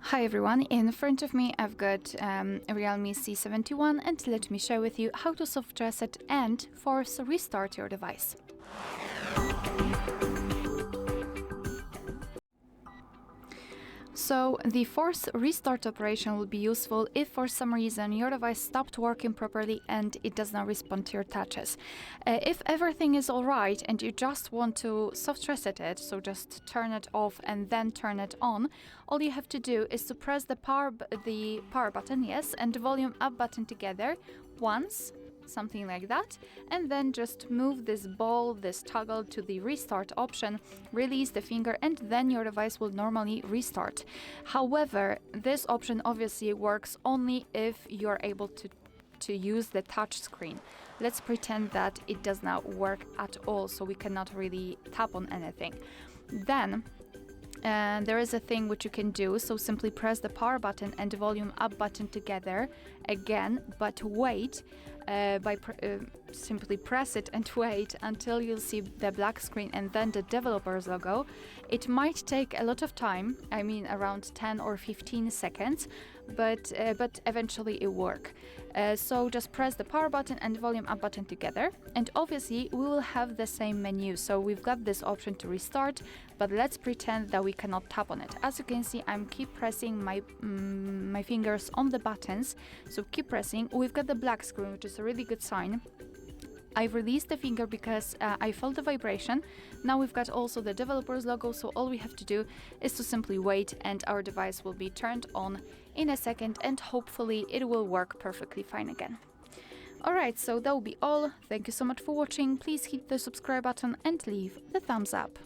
Hi everyone, in front of me I've got a REALME C71 and let me share with you how to soft reset and force restart your device. So the force restart operation will be useful if for some reason your device stopped working properly and it does not respond to your touches. If everything is alright and you just want to soft reset it, so just turn it off and then turn it on, all you have to do is to press the power button, yes, and the volume up button together once, something like that, and then just move this ball, this toggle to the restart option, release the finger, and then your device will normally restart. However, this option obviously works only if you're able to use the touch screen. Let's pretend that it does not work at all, so we cannot really tap on anything. Then there is a thing which you can do, so simply press the power button and the volume up button together again, but wait, simply press it and wait until you'll see the black screen and then the developer's logo. It might take a lot of time, I mean around 10 or 15 seconds, but eventually it will work. So just press the power button and the volume up button together, and obviously we will have the same menu. So we've got this option to restart, but let's pretend that we cannot tap on it. As you can see, I'm keep pressing my fingers on the buttons, so keep pressing. We've got the black screen, which is a really good sign. I've released the finger because I felt the vibration. Now we've got also the developer's logo, so all we have to do is to simply wait and our device will be turned on in a second and hopefully it will work perfectly fine again. Alright, so that will be all. Thank you so much for watching. Please hit the subscribe button and leave the thumbs up.